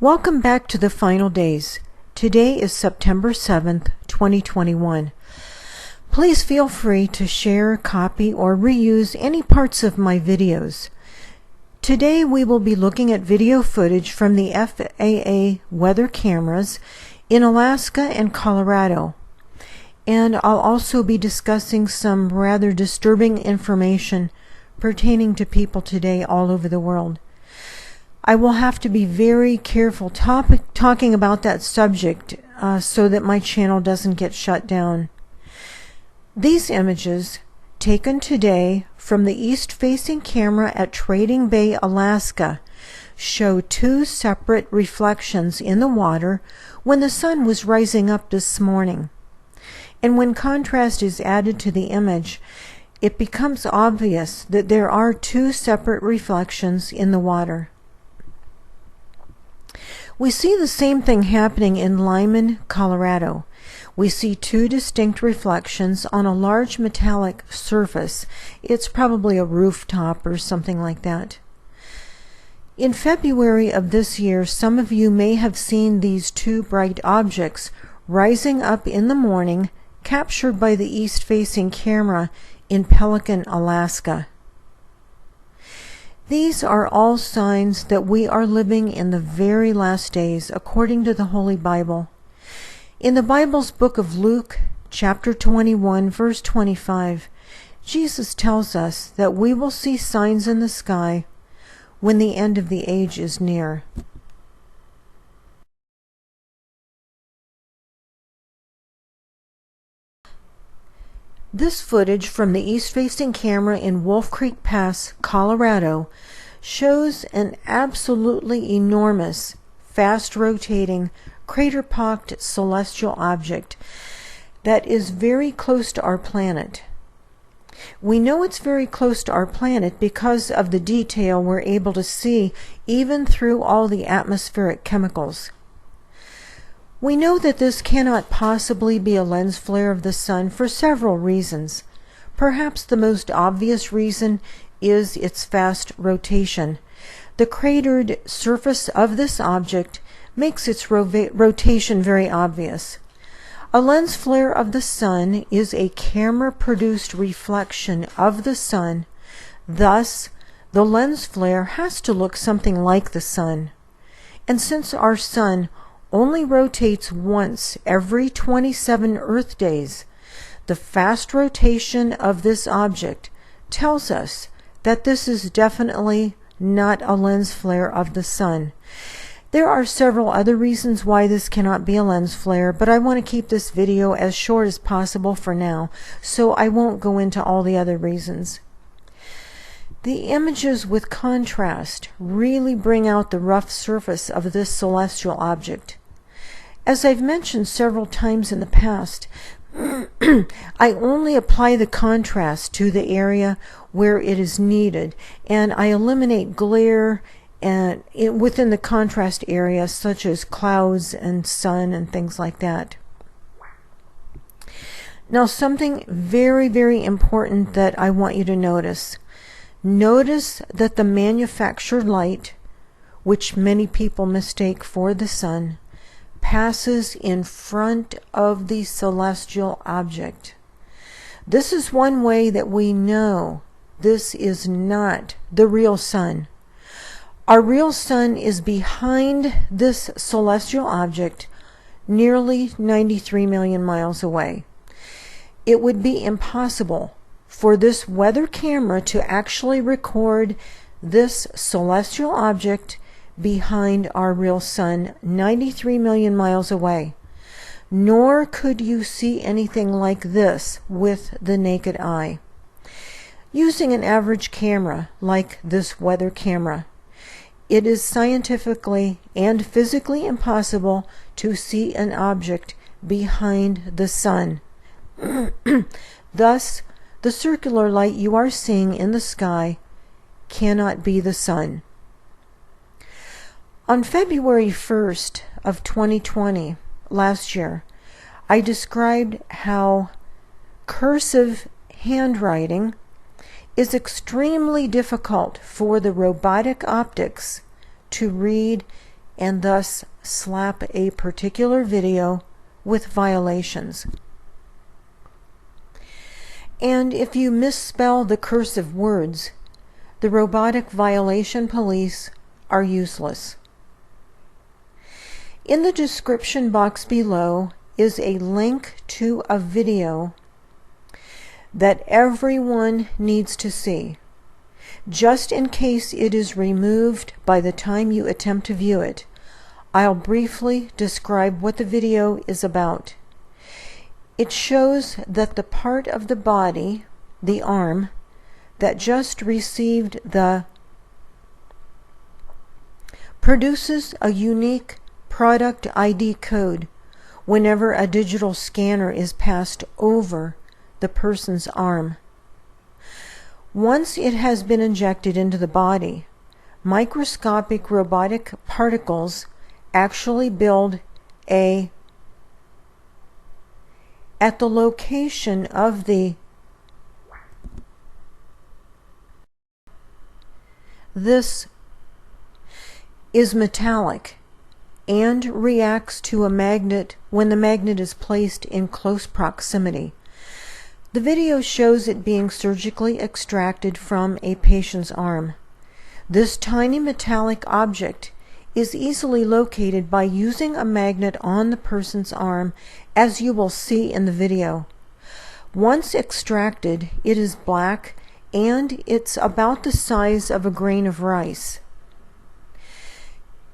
Welcome back to the final days. Today is September 7th, 2021. Please feel free to share, copy, or reuse any parts of my videos. Today we will be looking at video footage from the FAA weather cameras in Alaska and Colorado. And I'll also be discussing some rather disturbing information pertaining to people today all over the world. I will have to be very careful talking about that subject so that my channel doesn't get shut down. These images, taken today from the east-facing camera at Trading Bay, Alaska, show two separate reflections in the water when the sun was rising up this morning. And when contrast is added to the image, it becomes obvious that there are two separate reflections in the water. We see the same thing happening in Lyman, Colorado. We see two distinct reflections on a large metallic surface. It's probably a rooftop or something like that. In February of this year, some of you may have seen these two bright objects rising up in the morning, captured by the east-facing camera in Pelican, Alaska. These are all signs that we are living in the very last days, according to the Holy Bible. In the Bible's book of Luke, chapter 21, verse 25, Jesus tells us that we will see signs in the sky when the end of the age is near. This footage from the east-facing camera in Wolf Creek Pass, Colorado, shows an absolutely enormous, fast-rotating, crater-pocked celestial object that is very close to our planet. We know it's very close to our planet because of the detail we're able to see even through all the atmospheric chemicals. We know that this cannot possibly be a lens flare of the sun for several reasons. Perhaps the most obvious reason is its fast rotation. The cratered surface of this object makes its rotation very obvious. A lens flare of the sun is a camera-produced reflection of the sun. Thus, the lens flare has to look something like the sun. And since our sun only rotates once every 27 Earth days, the fast rotation of this object tells us that this is definitely not a lens flare of the sun. There are several other reasons why this cannot be a lens flare, but I want to keep this video as short as possible for now, so I won't go into all the other reasons. The images with contrast really bring out the rough surface of this celestial object. As I've mentioned several times in the past, I only apply the contrast to the area where it is needed, and I eliminate glare within the contrast area, such as clouds and sun and things like that. Now, something very, very important that I want you to notice. Notice that the manufactured light, which many people mistake for the sun, passes in front of the celestial object. This is one way that we know this is not the real sun. Our real sun is behind this celestial object, nearly 93 million miles away. It would be impossible for this weather camera to actually record this celestial object behind our real sun, 93 million miles away. Nor could you see anything like this with the naked eye. Using an average camera like this weather camera, it is scientifically and physically impossible to see an object behind the sun. Thus, the circular light you are seeing in the sky cannot be the sun. On February 1st of 2020, last year, I described how cursive handwriting is extremely difficult for the robotic optics to read and thus slap a particular video with violations. And if you misspell the cursive words, the robotic violation police are useless. In the description box below is a link to a video that everyone needs to see, just in case it is removed by the time you attempt to view it. I'll briefly describe what the video is about. It shows that the part of the body, the arm, that just received the produces a unique product ID code whenever a digital scanner is passed over the person's arm. Once it has been injected into the body, microscopic robotic particles actually build at the location of this is metallic and reacts to a magnet when the magnet is placed in close proximity. The video shows it being surgically extracted from a patient's arm. This tiny metallic object is easily located by using a magnet on the person's arm, as you will see in the video. Once extracted, it is black and it's about the size of a grain of rice.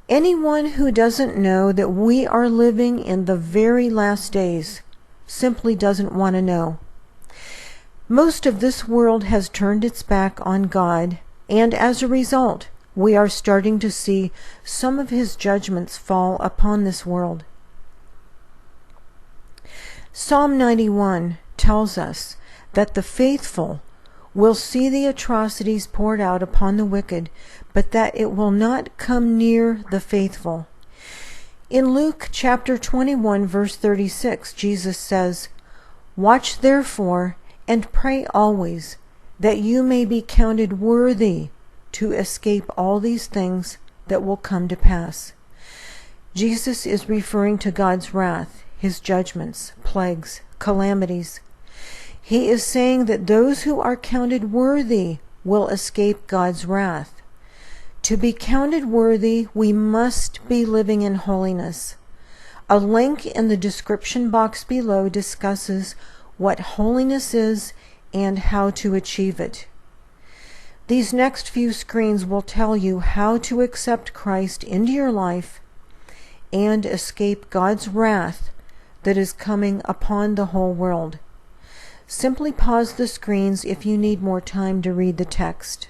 Anyone who doesn't know that we are living in the very last days simply doesn't want to know. Most of this world has turned its back on God, and as a result, we are starting to see some of His judgments fall upon this world. Psalm 91 tells us that the faithful will see the atrocities poured out upon the wicked, but that it will not come near the faithful. In Luke chapter 21, verse 36, Jesus says, "Watch therefore and pray always, that you may be counted worthy to escape all these things that will come to pass." Jesus is referring to God's wrath, His judgments, plagues, calamities. He is saying that those who are counted worthy will escape God's wrath. To be counted worthy, we must be living in holiness. A link in the description box below discusses what holiness is and how to achieve it. These next few screens will tell you how to accept Christ into your life and escape God's wrath that is coming upon the whole world. Simply pause the screens if you need more time to read the text.